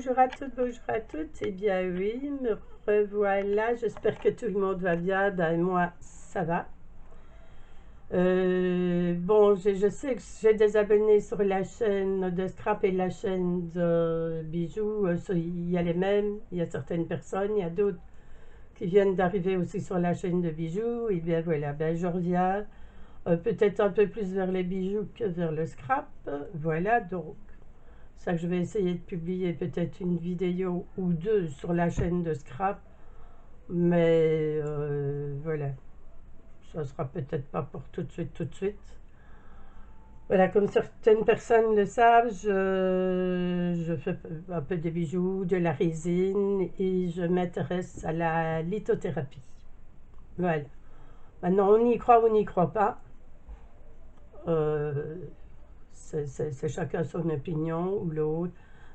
Bonjour à toutes, et bien oui, me revoilà, j'espère que tout le monde va bien, ben moi ça va. Bon, je sais que j'ai des abonnés sur la chaîne de Scrap et la chaîne de Bijoux, il y a les mêmes, il y a certaines personnes, il y a d'autres qui viennent d'arriver aussi sur la chaîne de Bijoux, et bien voilà, ben je reviens peut-être un peu plus vers les bijoux que vers le Scrap, voilà donc. Ça que je vais essayer de publier peut-être une vidéo ou deux sur la chaîne de Scrap, mais voilà, ça sera peut-être pas pour tout de suite. Voilà, comme certaines personnes le savent, je fais un peu des bijoux, de la résine et je m'intéresse à la lithothérapie. Voilà. Maintenant, on y croit ou on n'y croit pas. Euh, c'est chacun son opinion ou l'autre.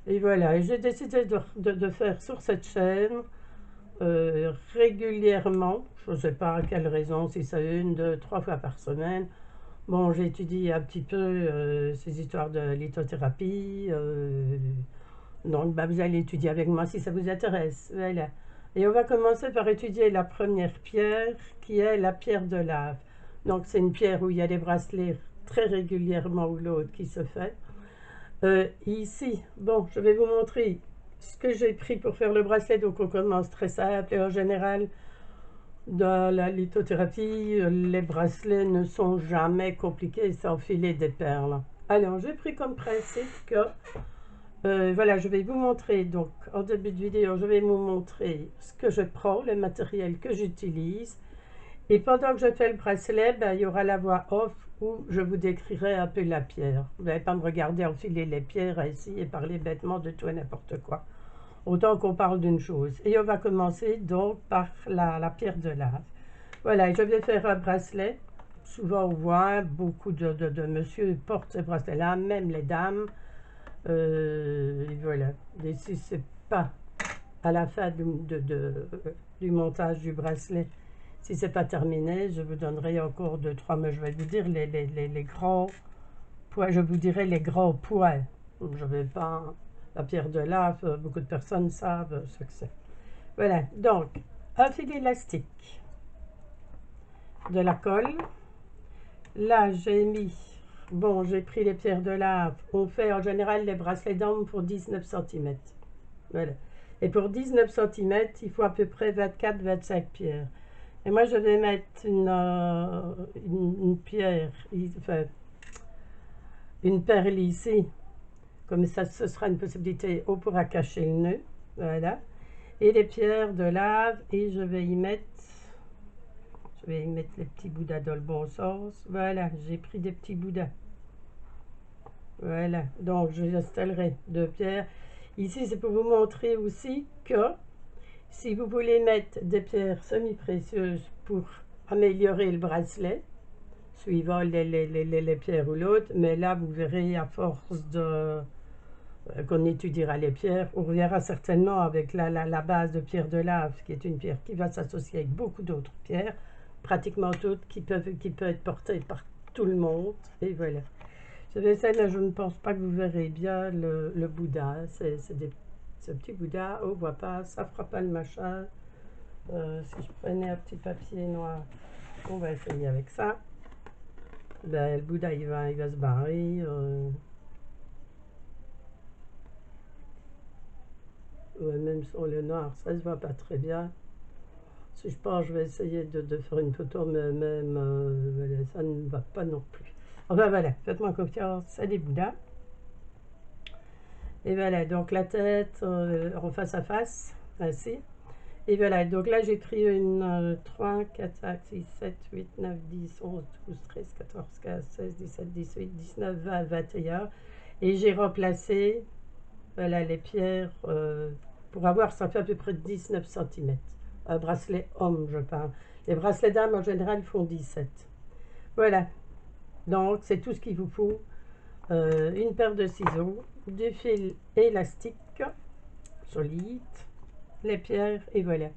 Et voilà, et j'ai décidé de faire sur cette chaîne régulièrement, je ne sais pas à quelle raison, si c'est une, deux, trois fois par semaine. Bon, j'étudie un petit peu ces histoires de lithothérapie, donc bah, vous allez étudier avec moi si ça vous intéresse. Voilà. Et on va commencer par étudier la première pierre, qui est la pierre de lave. Donc c'est une pierre où il y a des bracelets très régulièrement ou l'autre qui se fait. Ici, bon, je vais vous montrer ce que j'ai pris pour faire le bracelet. Donc on commence très simple et en général, dans la lithothérapie, les bracelets ne sont jamais compliqués, c'est enfiler des perles. Alors, j'ai pris comme principe que, voilà, je vais vous montrer, donc en début de vidéo, je vais vous montrer ce que je prends, le matériel que j'utilise. Et pendant que je fais le bracelet, ben, il y aura la voix off où je vous décrirai un peu la pierre. Vous n'allez pas me regarder enfiler les pierres ici et parler bêtement de tout et n'importe quoi. Autant qu'on parle d'une chose. Et on va commencer donc par la pierre de lave. Voilà, je vais faire un bracelet. Souvent on voit beaucoup de monsieur portent ces bracelets-là, même les dames. Et voilà. Et si c'est pas à la fin du montage du bracelet, si c'est pas terminé, je vous donnerai encore deux, trois, mais je vais vous dire les grands poids, je vous dirai les grands poids. Je vais pas, la pierre de lave, beaucoup de personnes savent ce que c'est. Voilà, donc, un fil élastique, de la colle. Là, j'ai mis, bon, j'ai pris les pierres de lave. On fait en général les bracelets d'homme pour 19 cm. Voilà. Et pour 19 cm, il faut à peu près 24-25 pierres. Et moi, je vais mettre une pierre, enfin, une perle ici. Comme ça, ce sera une possibilité. On pourra cacher le nœud. Voilà. Et les pierres de lave. Et je vais y mettre les petits bouddhas dans le bon sens. Voilà, j'ai pris des petits bouddhas. Voilà, donc j'installerai deux pierres. Ici, c'est pour vous montrer aussi que si vous voulez mettre des pierres semi-précieuses pour améliorer le bracelet, suivant les pierres ou l'autre, mais là, vous verrez, à force de qu'on étudiera les pierres, on reviendra certainement avec la base de pierre de lave, qui est une pierre qui va s'associer avec beaucoup d'autres pierres, pratiquement toutes, qui peuvent être portées par tout le monde, et voilà. Je vais essayer, là, je ne pense pas que vous verrez bien le Bouddha, ce petit Bouddha, on ne voit pas, ça ne fera pas le machin. Si je prenais un petit papier noir, on va essayer avec ça. Ben, le Bouddha, il va se barrer. Ouais, même sur le noir, ça se voit pas très bien. Si je pense, je vais essayer de faire une photo, mais même voilà, ça ne va pas non plus. Enfin voilà, faites-moi confiance, c'est des Bouddhas. Et voilà, donc la tête en face à face, ainsi. Et voilà, donc là j'ai pris une 3, 4, 5, 6, 7, 8, 9, 10, 11, 12, 13, 14, 15, 16, 17, 18, 19, 20, 21. Et j'ai remplacé, voilà, les pierres pour avoir, ça fait à peu près 19 cm. Un bracelet homme, je parle. Les bracelets dames, en général, font 17. Voilà. Donc, c'est tout ce qu'il vous faut. Une paire de ciseaux, du fil élastique, solide, les pierres, et voilà.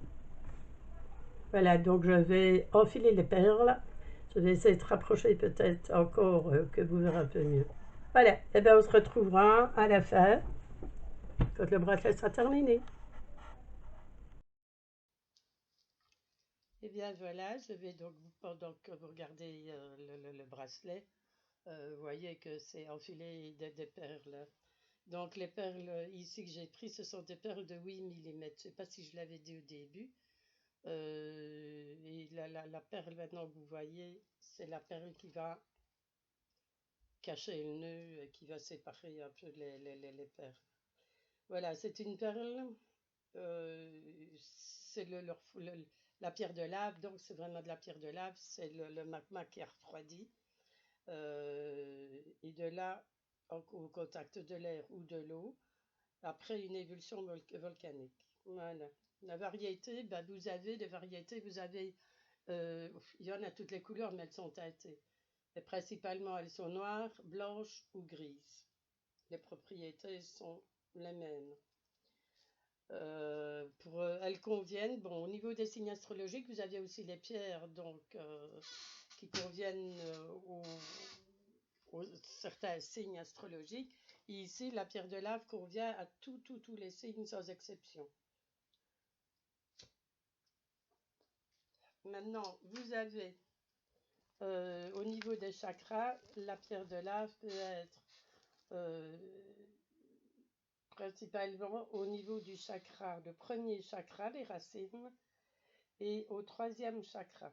Voilà, donc je vais enfiler les perles. Je vais essayer de rapprocher peut-être encore que vous verrez un peu mieux. Voilà, et bien on se retrouvera à la fin. Quand le bracelet sera terminé. Et bien voilà, je vais donc, pendant que vous regardez le bracelet, vous voyez que c'est enfilé des perles. Donc les perles ici que j'ai prises, ce sont des perles de 8 millimètres. Je ne sais pas si je l'avais dit au début. Et la perle maintenant que vous voyez, c'est la perle qui va cacher le nœud, et qui va séparer un peu les perles. Voilà, c'est une perle, c'est la pierre de lave, donc c'est vraiment de la pierre de lave, c'est le magma qui a refroidi. Et de là, au contact de l'air ou de l'eau, après une ébullition volcanique. Voilà. La variété, ben, vous avez des variétés, il y en a toutes les couleurs, mais elles sont teintées. Et principalement, elles sont noires, blanches ou grises. Les propriétés sont les mêmes. Elles conviennent, bon, au niveau des signes astrologiques, vous avez aussi les pierres, donc, qui conviennent aux certains signes astrologiques. Et ici, la pierre de lave convient à tous les signes sans exception. Maintenant, vous avez au niveau des chakras, la pierre de lave peut être principalement au niveau du chakra, le premier chakra, les racines, et au troisième chakra,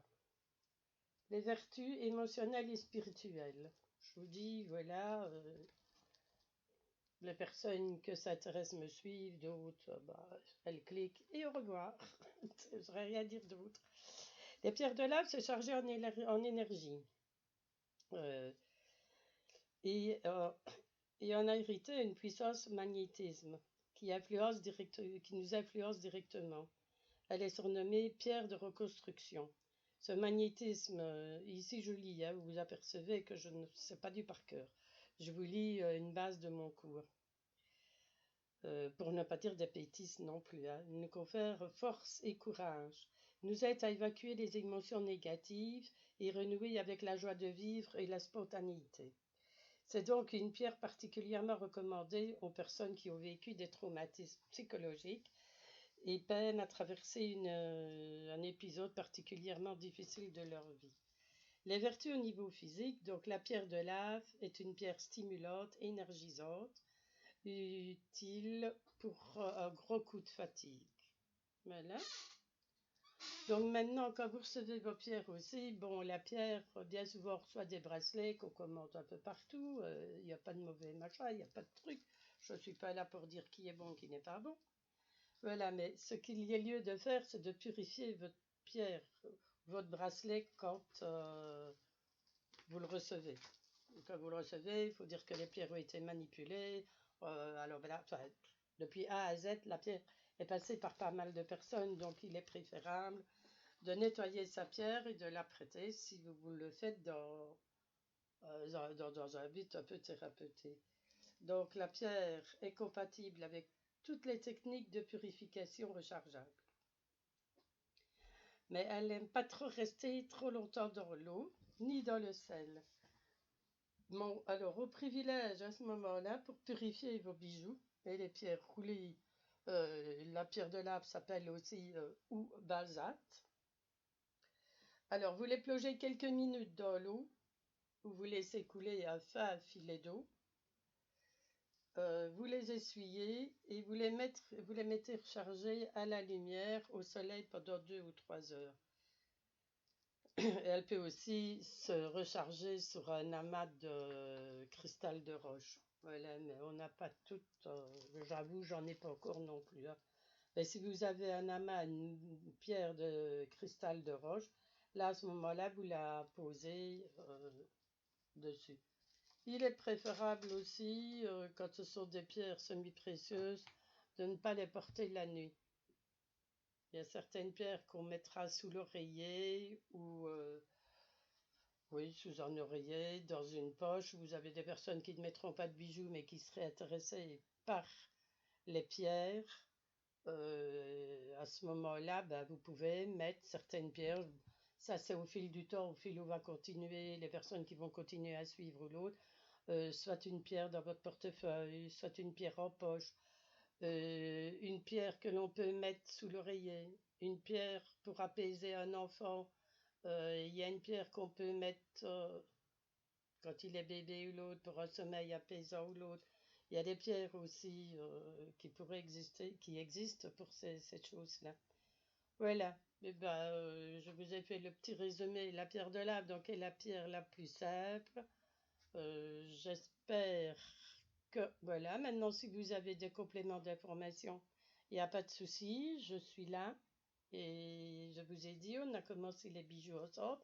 les vertus émotionnelles et spirituelles. Je vous dis, voilà, les personnes que ça intéresse me suivent, d'autres, bah, elles cliquent et au revoir. Je n'aurais rien à dire d'autre. Les pierres de lave, c'est chargé en énergie. Et on a hérité une puissance magnétisme qui nous influence directement. Elle est surnommée pierre de reconstruction. Ce magnétisme, ici je lis, hein, vous vous apercevez que je ne sais pas du par cœur. Je vous lis une base de mon cours. Pour ne pas dire des bêtises non plus. Hein. Il nous confère force et courage, nous aide à évacuer les émotions négatives et renouer avec la joie de vivre et la spontanéité. C'est donc une pierre particulièrement recommandée aux personnes qui ont vécu des traumatismes psychologiques et peinent à traverser un épisode particulièrement difficile de leur vie. Les vertus au niveau physique, donc la pierre de lave est une pierre stimulante, énergisante, utile pour un gros coup de fatigue. Voilà. Donc maintenant, quand vous recevez vos pierres aussi, bon, la pierre, bien souvent, on reçoit des bracelets qu'on commande un peu partout. Il n'y a pas de mauvais machin, il n'y a pas de truc. Je ne suis pas là pour dire qui est bon, qui n'est pas bon. Voilà, mais ce qu'il y a lieu de faire, c'est de purifier votre pierre, votre bracelet quand vous le recevez. Quand vous le recevez, il faut dire que les pierres ont été manipulées. Alors voilà, enfin, depuis A à Z, la pierre est passée par pas mal de personnes, donc il est préférable de nettoyer sa pierre et de la prêter si vous le faites dans un but un peu thérapeutique. Donc la pierre est compatible avec toutes les techniques de purification rechargeables. Mais elle n'aime pas trop rester trop longtemps dans l'eau, ni dans le sel. Bon, alors au privilège à ce moment-là, pour purifier vos bijoux et les pierres roulées, la pierre de lave s'appelle aussi ou basalte. Alors vous les plongez quelques minutes dans l'eau, vous laissez couler un fin filet d'eau, vous les essuyez et vous les mettez recharger à la lumière, au soleil pendant 2 ou 3 heures. Elle peut aussi se recharger sur un amas de cristal de roche. Voilà, mais on n'a pas tout. J'avoue, j'en ai pas encore non plus. Hein. Mais si vous avez un amas, une pierre de cristal de roche, là, à ce moment-là, vous la posez dessus. Il est préférable aussi, quand ce sont des pierres semi-précieuses, de ne pas les porter la nuit. Il y a certaines pierres qu'on mettra sous l'oreiller ou oui, sous un oreiller, dans une poche. Vous avez des personnes qui ne mettront pas de bijoux mais qui seraient intéressées par les pierres. À ce moment-là, ben, vous pouvez mettre certaines pierres. Ça, c'est au fil du temps, au fil où va continuer, les personnes qui vont continuer à suivre l'autre. Soit une pierre dans votre portefeuille, soit une pierre en poche. une pierre que l'on peut mettre sous l'oreiller, une pierre pour apaiser un enfant. Il y a une pierre qu'on peut mettre quand il est bébé ou l'autre pour un sommeil apaisant ou l'autre. Il y a des pierres aussi qui pourraient exister, qui existent pour ces choses-là. Voilà. Eh ben, je vous ai fait le petit résumé. La pierre de lave, donc, est la pierre la plus simple. J'espère que, voilà, maintenant si vous avez des compléments d'information, il n'y a pas de souci, je suis là. Et je vous ai dit, on a commencé les bijoux ensemble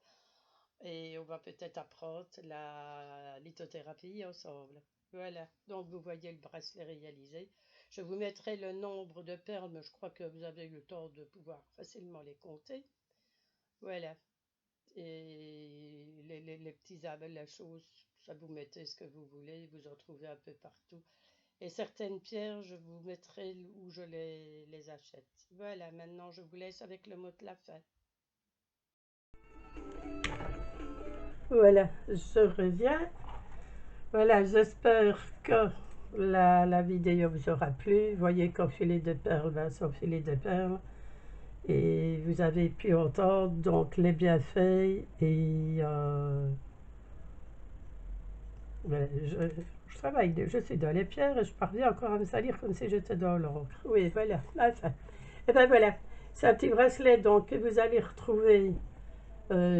et on va peut-être apprendre la lithothérapie ensemble. Voilà, donc vous voyez le bracelet réalisé. Je vous mettrai le nombre de perles, mais je crois que vous avez eu le temps de pouvoir facilement les compter. Voilà, et les petits abels, la chose, ça vous mettez ce que vous voulez, vous en trouvez un peu partout. Et certaines pierres, je vous mettrai où je les achète. Voilà, maintenant je vous laisse avec le mot de la fin. Voilà, je reviens. Voilà, j'espère que la vidéo vous aura plu. Vous voyez qu'enfiler de perles va s'enfiler de perles. Et vous avez pu entendre donc les bienfaits et je travaille, je suis dans les pierres et je parviens encore à me salir comme si j'étais dans l'encre. Oui, voilà. Enfin, et ben voilà, c'est un petit bracelet donc que vous allez retrouver.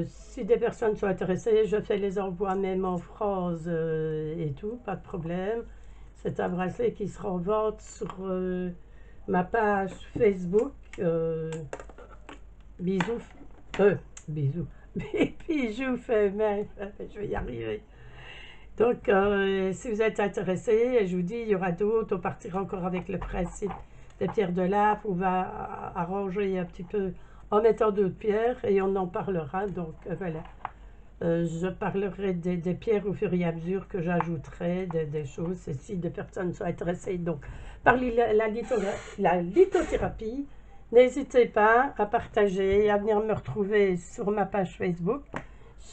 Si des personnes sont intéressées, je fais les envois même en France et tout, pas de problème. C'est un bracelet qui sera en vente sur ma page Facebook. Bisous, bisous, bijoux fait main, je vais y arriver. Donc, si vous êtes intéressé, je vous dis, il y aura d'autres, on partira encore avec le principe des pierres de lave, on va arranger un petit peu en mettant d'autres pierres et on en parlera. Donc, voilà. Je parlerai des pierres au fur et à mesure que j'ajouterai des choses, et si des personnes sont intéressées donc, par la lithothérapie, n'hésitez pas à partager, à venir me retrouver sur ma page Facebook.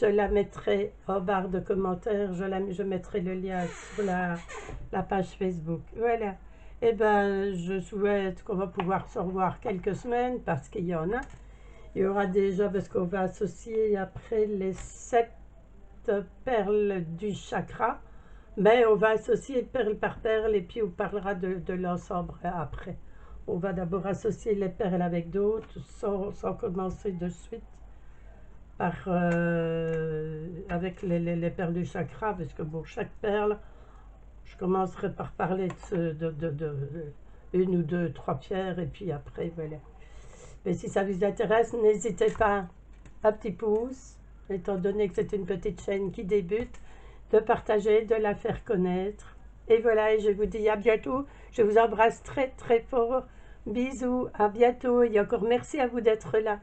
Je la mettrai en barre de commentaires, je mettrai le lien sur la page Facebook. Voilà. Et ben, je souhaite qu'on va pouvoir se revoir quelques semaines parce qu'il y en a. Il y aura déjà, parce qu'on va associer après les 7 perles du chakra, mais on va associer perle par perle et puis on parlera de l'ensemble après. On va d'abord associer les perles avec d'autres sans commencer de suite par, avec les perles du chakra, parce que pour chaque perle, je commencerai par parler de une ou deux, trois pierres et puis après, voilà. Mais si ça vous intéresse, n'hésitez pas, un petit pouce, étant donné que c'est une petite chaîne qui débute, de partager, de la faire connaître. Et voilà, et je vous dis à bientôt. Je vous embrasse très très fort. Bisous, à bientôt et encore merci à vous d'être là.